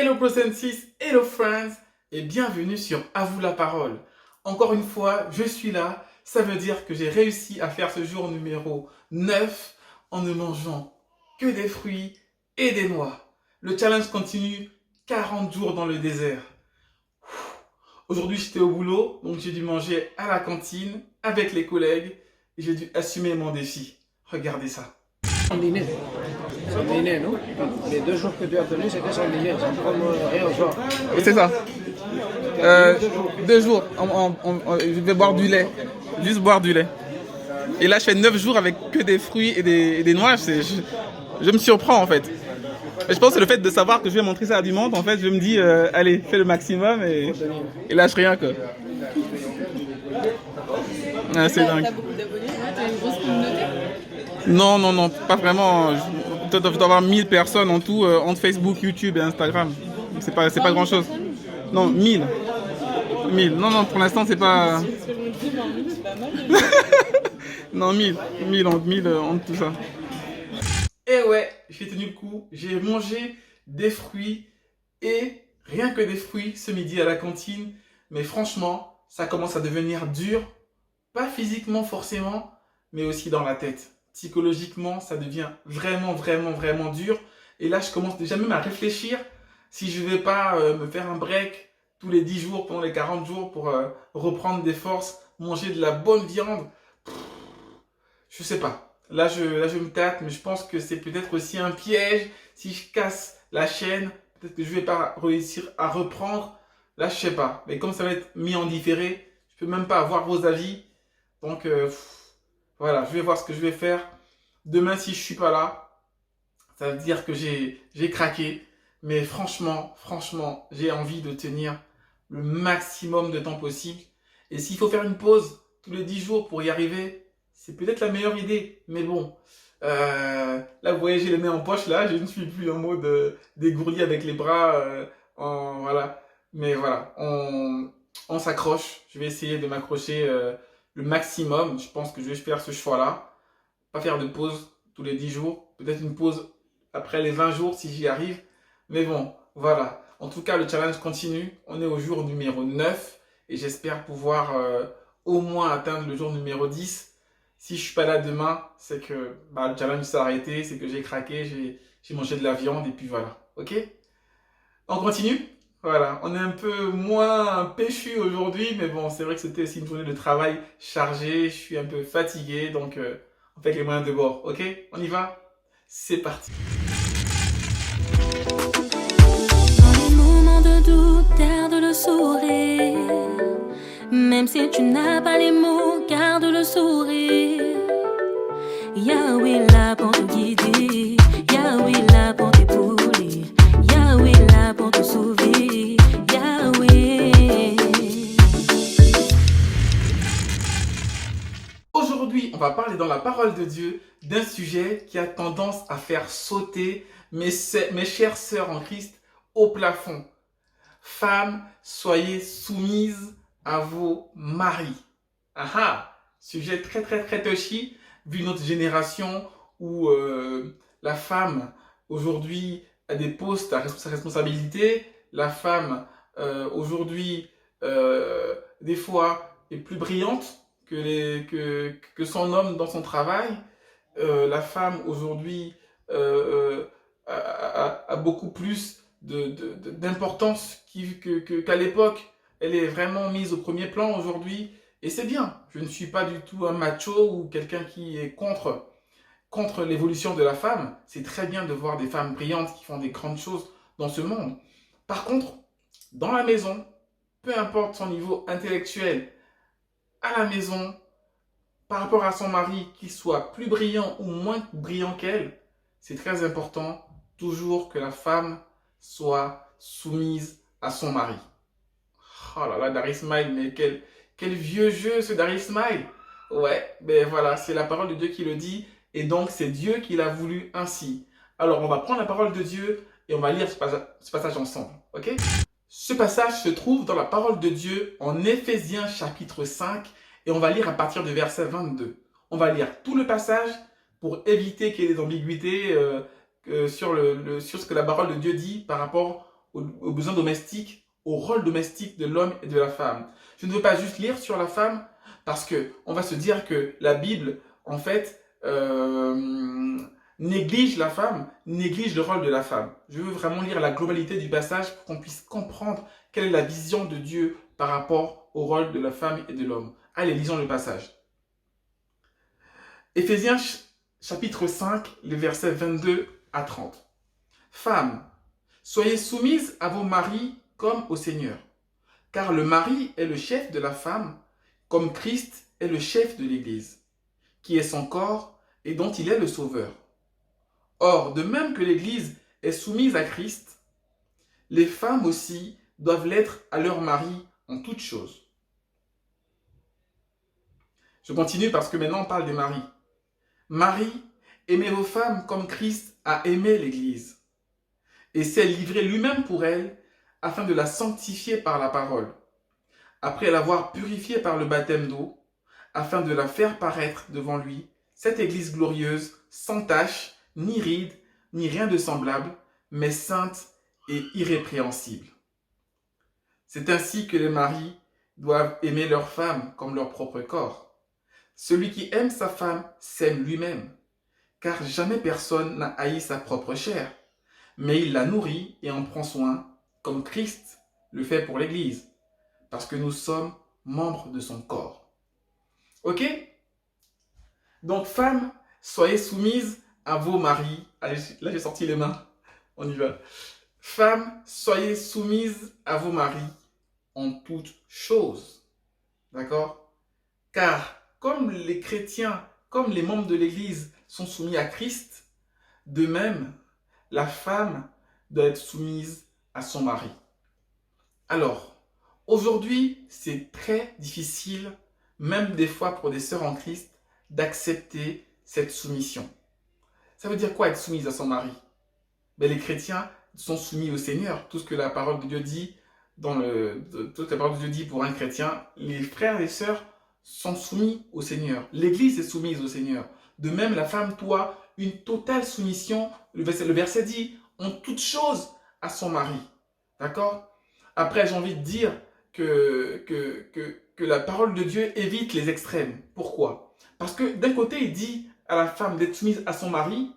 Hello Bros and Sis, hello friends et bienvenue sur À vous la parole. Encore une fois, je suis là, ça veut dire que j'ai réussi à faire ce jour numéro 9 en ne mangeant que des fruits et des noix. Le challenge continue, 40 jours dans le désert. Aujourd'hui j'étais au boulot, donc j'ai dû manger à la cantine avec les collègues et j'ai dû assumer mon défi. Regardez ça. Son dîner. Son dîner, non? Les 2 jours que tu as tenu, c'était son dîner, sans prendre rien au soir. C'est ça. 2 jours. Je vais boire du lait. Juste boire du lait. Et là, je fais 9 jours avec que des fruits et des noix. Je me surprends en fait. Et je pense que le fait de savoir que je vais montrer ça à du monde, en fait, je me dis, allez, fais le maximum et lâche rien quoi. Ah, c'est dingue. T'as beaucoup d'abonnés, t'as une grosse communauté? Non, pas vraiment. Je dois avoir 1000 personnes en tout, entre Facebook, YouTube et Instagram. C'est pas grand chose. Non, 1000. Non, pour l'instant, c'est pas. C'est pas mal. Non, 1000 entre tout ça. Et ouais, j'ai tenu le coup. J'ai mangé des fruits et rien que des fruits ce midi à la cantine. Mais franchement, ça commence à devenir dur. Pas physiquement forcément, mais aussi dans la tête. Psychologiquement, ça devient vraiment dur. Et là, je commence déjà même à réfléchir si je vais pas me faire un break tous les 10 jours, pendant les 40 jours pour reprendre des forces, manger de la bonne viande. Je sais pas. Là, je me tâte, mais je pense que c'est peut-être aussi un piège. Si je casse la chaîne, peut-être que je vais pas réussir à reprendre. Là, je sais pas. Mais comme ça va être mis en différé, je peux même pas avoir vos avis. Donc, voilà, je vais voir ce que je vais faire. Demain, si je suis pas là, ça veut dire que j'ai craqué. Mais franchement, j'ai envie de tenir le maximum de temps possible. Et s'il faut faire une pause tous les 10 jours pour y arriver, c'est peut-être la meilleure idée. Mais bon, là, vous voyez, j'ai les mains en poche, là. Je ne suis plus en mode dégourdi avec les bras. Voilà. Mais voilà, on s'accroche. Je vais essayer de m'accrocher le maximum. Je pense que je vais faire ce choix-là. Pas faire de pause tous les 10 jours. Peut-être une pause après les 20 jours si j'y arrive. Mais bon, voilà. En tout cas, le challenge continue. On est au jour numéro 9. Et j'espère pouvoir au moins atteindre le jour numéro 10. Si je suis pas là demain, c'est que le challenge s'est arrêté. C'est que j'ai craqué, j'ai mangé de la viande. Et puis voilà. Ok? On continue? Voilà, on est un peu moins péchu aujourd'hui, mais bon, c'est vrai que c'était aussi une journée de travail chargée, je suis un peu fatigué, donc on fait avec les moyens de bord, ok? On y va? C'est parti! Dans les moments de doute, garde le sourire. Même si tu n'as pas les mots, garde le sourire. Yahweh là pour te guider, Yahweh là pour t'épauler, Yahweh là pour te sauver, Yahweh. Aujourd'hui, on va parler dans la parole de Dieu d'un sujet qui a tendance à faire sauter mes chères sœurs en Christ au plafond. Femmes, soyez soumises à vos maris. Sujet très touchy, vu notre génération où la femme aujourd'hui a des postes à responsabilité. La femme aujourd'hui, des fois, est plus brillante que son homme dans son travail. La femme aujourd'hui a beaucoup plus d'importance qu'à l'époque. Elle est vraiment mise au premier plan aujourd'hui. Et c'est bien. Je ne suis pas du tout un macho ou quelqu'un qui est contre l'évolution de la femme. C'est très bien de voir des femmes brillantes qui font des grandes choses dans ce monde. Par contre, dans la maison, peu importe son niveau intellectuel, à la maison, par rapport à son mari, qu'il soit plus brillant ou moins brillant qu'elle, c'est très important toujours que la femme soit soumise à son mari. Oh là là, Dari Smile, mais quel vieux jeu ce Dari Smile. Ouais, ben voilà, c'est la parole de Dieu qui le dit, et donc c'est Dieu qui l'a voulu ainsi. Alors on va prendre la parole de Dieu et on va lire ce passage ensemble, ok? Ce passage se trouve dans la parole de Dieu en Éphésiens chapitre 5 et on va lire à partir du verset 22. On va lire tout le passage pour éviter qu'il y ait des ambiguïtés sur ce que la parole de Dieu dit par rapport aux besoins domestiques, au rôle domestique de l'homme et de la femme. Je ne veux pas juste lire sur la femme parce qu'on va se dire que la Bible, en fait, néglige la femme, néglige le rôle de la femme. Je veux vraiment lire la globalité du passage pour qu'on puisse comprendre quelle est la vision de Dieu par rapport au rôle de la femme et de l'homme. Allez, lisons le passage. Éphésiens chapitre 5, les versets 22 à 30. Femmes, soyez soumises à vos maris comme au Seigneur, car le mari est le chef de la femme, comme Christ est le chef de l'Église, qui est son corps et dont il est le sauveur. Or, de même que l'Église est soumise à Christ, les femmes aussi doivent l'être à leur mari en toutes choses. Je continue parce que maintenant on parle des maris. Marie, aimez vos femmes comme Christ a aimé l'Église et s'est livré lui-même pour elle afin de la sanctifier par la parole, après l'avoir purifiée par le baptême d'eau, afin de la faire paraître devant lui, cette Église glorieuse, sans tache, ni ride, ni rien de semblable, mais sainte et irrépréhensible. C'est ainsi que les maris doivent aimer leur femme comme leur propre corps. Celui qui aime sa femme s'aime lui-même, car jamais personne n'a haï sa propre chair, mais il la nourrit et en prend soin, comme Christ le fait pour l'Église, parce que nous sommes membres de son corps. Ok? Donc, femmes, soyez soumises à vos maris. Allez, là, j'ai sorti les mains. On y va. Femmes, soyez soumises à vos maris en toutes choses. D'accord? Car, comme les chrétiens, comme les membres de l'Église sont soumis à Christ, de même, la femme doit être soumise à son mari. Alors, aujourd'hui, c'est très difficile, même des fois pour des sœurs en Christ, d'accepter cette soumission. Ça veut dire quoi être soumise à son mari? Les chrétiens sont soumis au Seigneur. Tout ce que la parole de Dieu dit, toute la parole de Dieu dit pour un chrétien, les frères et sœurs sont soumis au Seigneur. L'Église est soumise au Seigneur. De même, la femme doit une totale soumission, le verset dit, en toute chose à son mari. D'accord? Après, j'ai envie de dire que la parole de Dieu évite les extrêmes. Pourquoi? Parce que d'un côté, il dit à la femme d'être soumise à son mari,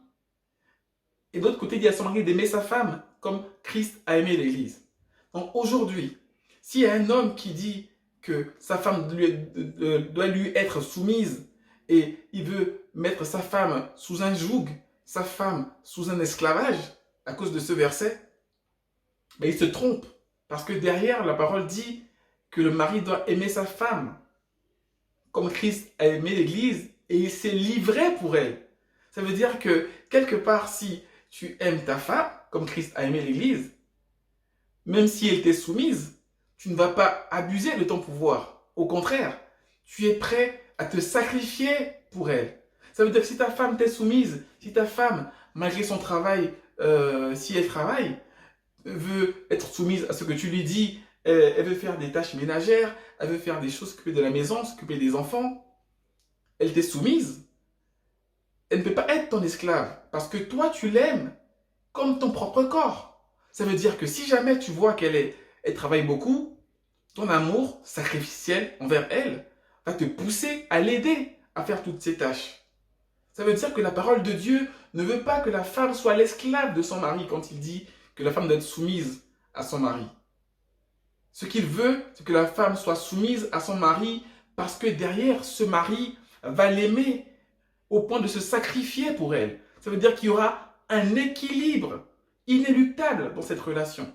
et de l'autre côté, il dit à son mari d'aimer sa femme comme Christ a aimé l'Église. Donc aujourd'hui, s'il y a un homme qui dit que sa femme doit lui être soumise et il veut mettre sa femme sous un joug, sa femme sous un esclavage à cause de ce verset, il se trompe. Parce que derrière, la parole dit que le mari doit aimer sa femme comme Christ a aimé l'Église et il s'est livré pour elle. Ça veut dire que quelque part, si tu aimes ta femme comme Christ a aimé l'Église, même si elle t'est soumise, tu ne vas pas abuser de ton pouvoir. Au contraire, tu es prêt à te sacrifier pour elle. Ça veut dire que si ta femme t'est soumise, si ta femme, malgré son travail, si elle travaille, veut être soumise à ce que tu lui dis, elle veut faire des tâches ménagères, elle veut faire des choses, s'occuper de la maison, s'occuper des enfants, elle t'est soumise, elle ne peut pas être ton esclave parce que toi tu l'aimes comme ton propre corps. Ça veut dire que si jamais tu vois qu'elle travaille beaucoup, ton amour sacrificiel envers elle va te pousser à l'aider à faire toutes ces tâches. Ça veut dire que la parole de Dieu ne veut pas que la femme soit l'esclave de son mari quand il dit que la femme doit être soumise à son mari. Ce qu'il veut, c'est que la femme soit soumise à son mari parce que derrière, ce mari va l'aimer au point de se sacrifier pour elle. Ça veut dire qu'il y aura un équilibre inéluctable dans cette relation.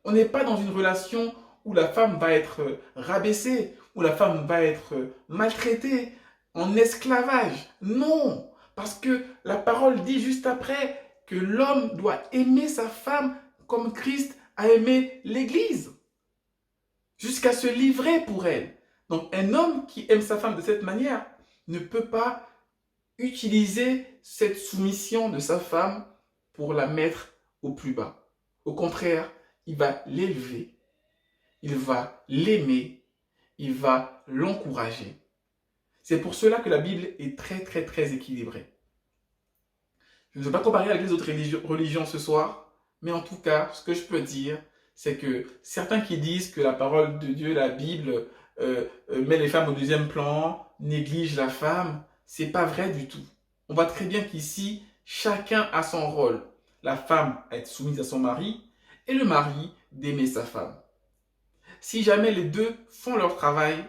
On n'est pas dans une relation où la femme va être rabaissée, où la femme va être maltraitée, en esclavage. Non, parce que la parole dit juste après que l'homme doit aimer sa femme comme Christ a aimé l'Église, jusqu'à se livrer pour elle. Donc un homme qui aime sa femme de cette manière ne peut pas utiliser cette soumission de sa femme pour la mettre au plus bas. Au contraire, il va l'élever, il va l'aimer, il va l'encourager. C'est pour cela que la Bible est très très équilibrée. Je ne veux pas comparer avec les autres religions ce soir, Mais en tout cas, ce que je peux dire, c'est que certains qui disent que la parole de Dieu, la Bible, met les femmes au deuxième plan, néglige la femme, c'est pas vrai du tout. On voit très bien qu'ici, chacun a son rôle. La femme à être soumise à son mari et le mari d'aimer sa femme. Si jamais les deux font leur travail,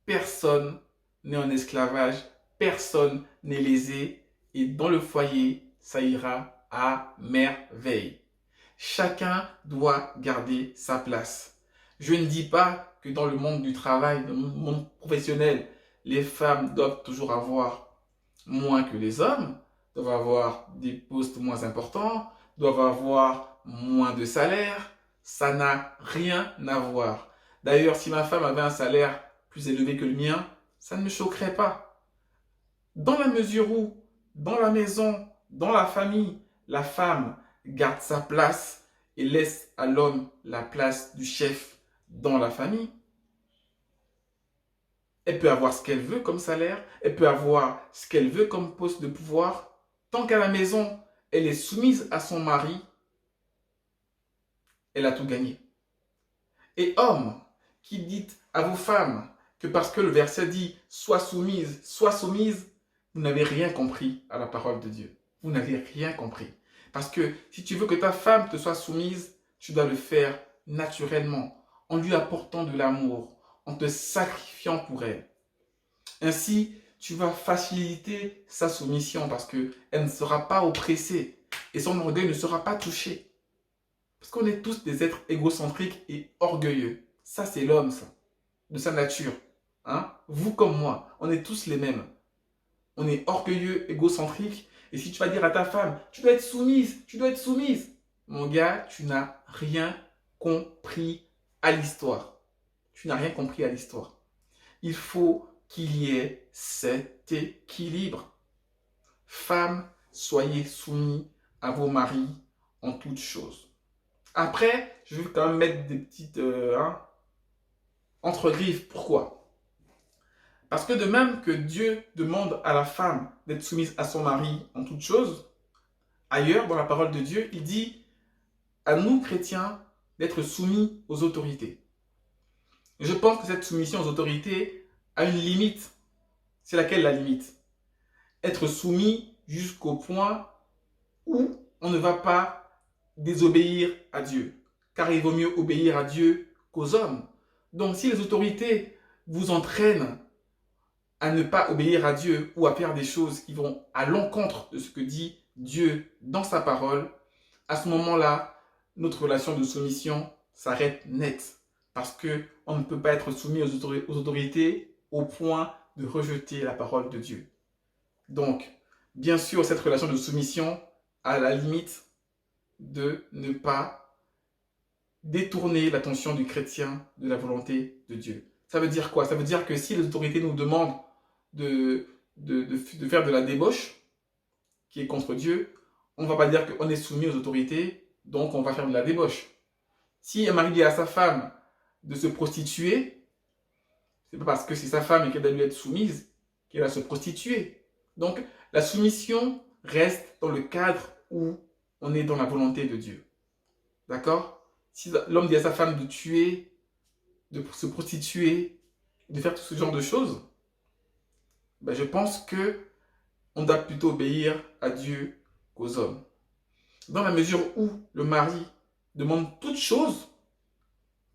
personne n'est en esclavage, personne n'est lésé et dans le foyer, ça ira à merveille. Chacun doit garder sa place. Je ne dis pas que dans le monde du travail, dans le monde professionnel, les femmes doivent toujours avoir moins que les hommes, doivent avoir des postes moins importants, doivent avoir moins de salaire. Ça n'a rien à voir. D'ailleurs, si ma femme avait un salaire plus élevé que le mien, ça ne me choquerait pas. Dans la mesure où, dans la maison, dans la famille, la femme garde sa place et laisse à l'homme la place du chef dans la famille, elle peut avoir ce qu'elle veut comme salaire, elle peut avoir ce qu'elle veut comme poste de pouvoir. Tant qu'à la maison, elle est soumise à son mari, elle a tout gagné. Et hommes, qui dites à vos femmes que parce que le verset dit « sois soumise », vous n'avez rien compris à la parole de Dieu. Vous n'avez rien compris. Parce que si tu veux que ta femme te soit soumise, tu dois le faire naturellement, en lui apportant de l'amour, en te sacrifiant pour elle. Ainsi, tu vas faciliter sa soumission parce qu'elle ne sera pas oppressée et son orgueil ne sera pas touché. Parce qu'on est tous des êtres égocentriques et orgueilleux. Ça, c'est l'homme, ça, de sa nature. Hein? Vous comme moi, on est tous les mêmes. On est orgueilleux, égocentrique. Et si tu vas dire à ta femme, tu dois être soumise, tu dois être soumise. Mon gars, tu n'as rien compris à l'histoire. Tu n'as rien compris à l'histoire. Il faut qu'il y ait cet équilibre. Femmes, soyez soumis à vos maris en toutes choses. Après, je vais quand même mettre des petites entre-griffes. Pourquoi? Parce que de même que Dieu demande à la femme d'être soumise à son mari en toutes choses, ailleurs, dans la parole de Dieu, il dit à nous, chrétiens, d'être soumis aux autorités. Et je pense que cette soumission aux autorités a une limite. C'est laquelle la limite? Être soumis jusqu'au point où on ne va pas désobéir à Dieu. Car il vaut mieux obéir à Dieu qu'aux hommes. Donc si les autorités vous entraînent à ne pas obéir à Dieu ou à faire des choses qui vont à l'encontre de ce que dit Dieu dans sa parole, à ce moment-là, notre relation de soumission s'arrête net. Parce qu'on ne peut pas être soumis aux autorités au point de rejeter la parole de Dieu. Donc, bien sûr, cette relation de soumission a la limite de ne pas détourner l'attention du chrétien de la volonté de Dieu. Ça veut dire quoi? Ça veut dire que si les autorités nous demandent de faire de la débauche, qui est contre Dieu, on ne va pas dire qu'on est soumis aux autorités, donc on va faire de la débauche. Si un mari dit à sa femme de se prostituer, c'est pas parce que c'est sa femme et qu'elle doit lui être soumise qu'elle va se prostituer. Donc, la soumission reste dans le cadre où on est dans la volonté de Dieu. D'accord? Si l'homme dit à sa femme de tuer, de se prostituer, de faire tout ce genre de choses, ben je pense que on doit plutôt obéir à Dieu qu'aux hommes. Dans la mesure où le mari demande toute chose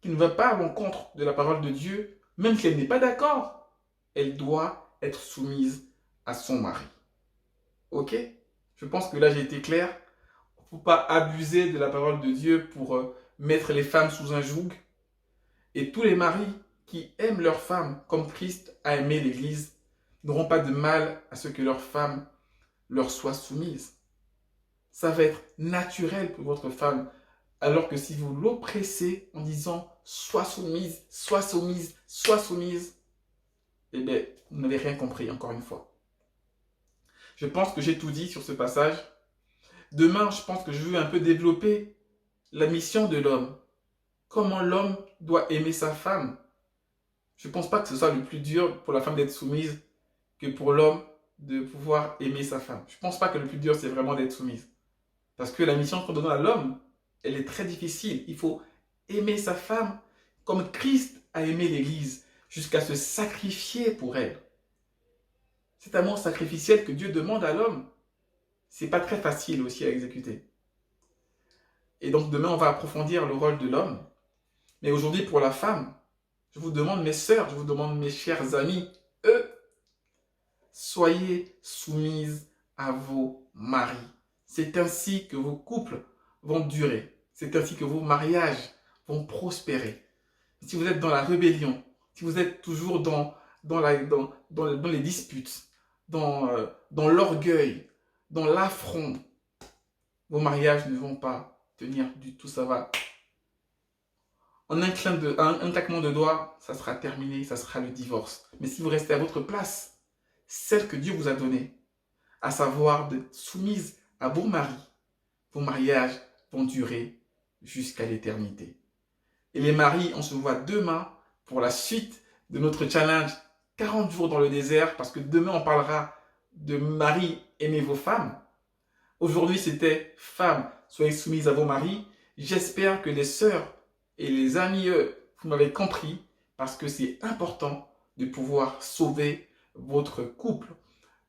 qui ne va pas à l'encontre de la parole de Dieu, même si elle n'est pas d'accord, elle doit être soumise à son mari. Ok? Je pense que là j'ai été clair. Il ne faut pas abuser de la parole de Dieu pour mettre les femmes sous un joug. Et tous les maris qui aiment leur femme comme Christ a aimé l'Église n'auront pas de mal à ce que leur femme leur soit soumise. Ça va être naturel pour votre femme. Alors que si vous l'oppressez en disant « sois soumise, sois soumise, sois soumise », eh bien, vous n'avez rien compris encore une fois. Je pense que j'ai tout dit sur ce passage. Demain, je pense que je veux un peu développer la mission de l'homme. Comment l'homme doit aimer sa femme. Je ne pense pas que ce soit le plus dur pour la femme d'être soumise que pour l'homme de pouvoir aimer sa femme. Je ne pense pas que le plus dur, c'est vraiment d'être soumise. Parce que la mission qu'on donne à l'homme, elle est très difficile. Il faut aimer sa femme comme Christ a aimé l'Église, jusqu'à se sacrifier pour elle. Cet amour sacrificiel que Dieu demande à l'homme, c'est pas très facile aussi à exécuter. Et donc demain, on va approfondir le rôle de l'homme. Mais aujourd'hui, pour la femme, je vous demande, mes sœurs, je vous demande, mes chers amis, soyez soumises à vos maris. C'est ainsi que vos couples vont durer. C'est ainsi que vos mariages vont prospérer. Si vous êtes dans la rébellion, si vous êtes toujours dans les disputes, dans l'orgueil, dans l'affront, vos mariages ne vont pas tenir du tout, ça va. En un claquement de doigts, ça sera terminé, ça sera le divorce. Mais si vous restez à votre place, celle que Dieu vous a donnée, à savoir d'être soumise à vos maris, vos mariages vont durer jusqu'à l'éternité. Et les maris, on se voit demain pour la suite de notre challenge 40 jours dans le désert, parce que demain on parlera de maris, aimez vos femmes. Aujourd'hui c'était femmes, soyez soumises à vos maris. J'espère que les sœurs et les amis, vous m'avez compris, parce que c'est important de pouvoir sauver votre couple.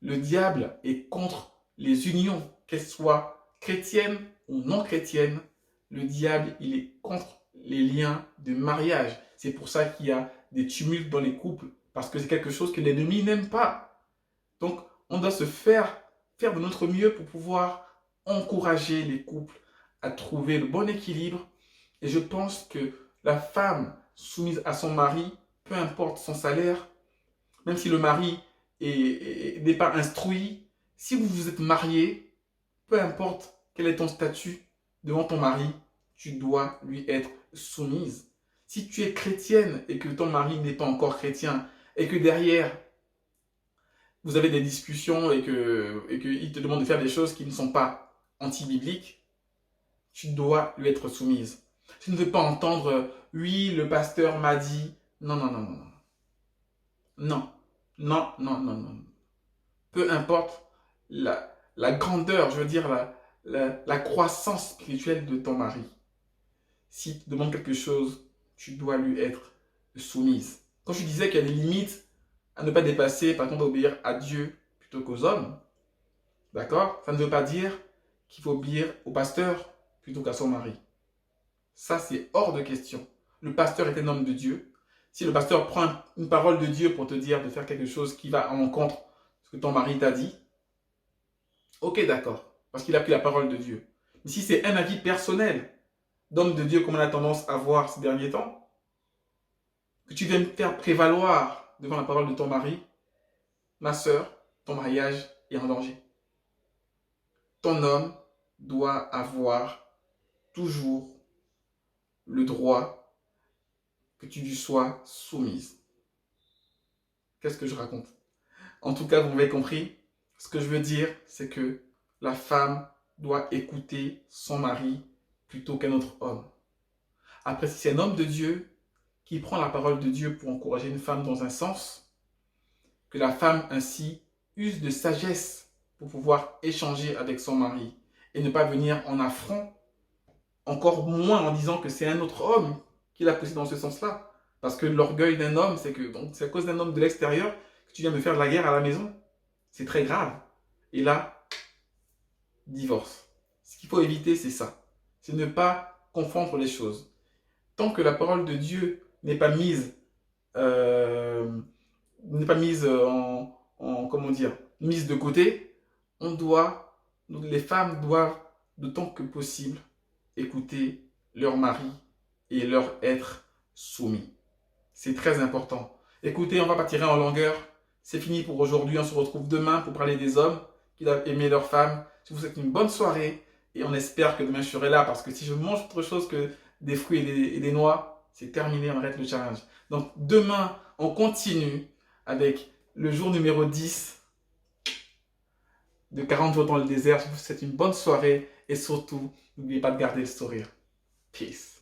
Le diable est contre les unions, qu'elles soient chrétiennes ou non chrétiennes. Le diable, il est contre les liens de mariage. C'est pour ça qu'il y a des tumultes dans les couples, parce que c'est quelque chose que l'ennemi n'aime pas. Donc, on doit se faire de notre mieux pour pouvoir encourager les couples à trouver le bon équilibre. Et je pense que la femme soumise à son mari, peu importe son salaire, même si le mari n'est pas instruit, si vous vous êtes marié, peu importe quel est ton statut devant ton mari, tu dois lui être soumise. Si tu es chrétienne et que ton mari n'est pas encore chrétien, et que derrière, vous avez des discussions et qu'il te demande de faire des choses qui ne sont pas anti-bibliques, tu dois lui être soumise. Tu ne veux pas entendre « oui, le pasteur m'a dit ». Non, non, non, non, non. Non, non, non, non, non. Peu importe la grandeur, je veux dire la croissance spirituelle de ton mari. S'il te demande quelque chose, tu dois lui être soumise. Quand je disais qu'il y a des limites à ne pas dépasser, par exemple, obéir à Dieu plutôt qu'aux hommes, d'accord? Ça ne veut pas dire qu'il faut obéir au pasteur plutôt qu'à son mari. Ça, c'est hors de question. Le pasteur est un homme de Dieu. Si le pasteur prend une parole de Dieu pour te dire de faire quelque chose qui va en encontre de ce que ton mari t'a dit, ok, d'accord, parce qu'il a pris la parole de Dieu. Mais si c'est un avis personnel d'homme de Dieu comme on a tendance à voir ces derniers temps, que tu viens faire prévaloir devant la parole de ton mari, ma sœur, ton mariage est en danger. Ton homme doit avoir toujours le droit que tu lui sois soumise. Qu'est-ce que je raconte? En tout cas, vous m'avez compris. Ce que je veux dire, c'est que la femme doit écouter son mari plutôt qu'un autre homme. Après, si c'est un homme de Dieu qui prend la parole de Dieu pour encourager une femme dans un sens, que la femme ainsi use de sagesse pour pouvoir échanger avec son mari et ne pas venir en affront, encore moins en disant que c'est un autre homme qui l'a poussé dans ce sens-là. Parce que l'orgueil d'un homme, c'est à cause d'un homme de l'extérieur que tu viens me faire de la guerre à la maison. C'est très grave. Et là, divorce. Ce qu'il faut éviter, c'est ça. C'est ne pas confondre les choses. Tant que la parole de Dieu n'est pas mise, mise de côté, les femmes doivent, d'autant que possible, écouter leur mari et leur être soumis. C'est très important. Écoutez, on va pas tirer en longueur. C'est fini pour aujourd'hui. On se retrouve demain pour parler des hommes qui doivent aimer leurs femmes. Je vous souhaite une bonne soirée et on espère que demain je serai là parce que si je mange autre chose que des fruits et des noix, c'est terminé, on arrête le challenge. Donc demain, on continue avec le jour numéro 10 de 40 jours dans le désert. Je vous souhaite une bonne soirée et surtout, n'oubliez pas de garder le sourire. Peace.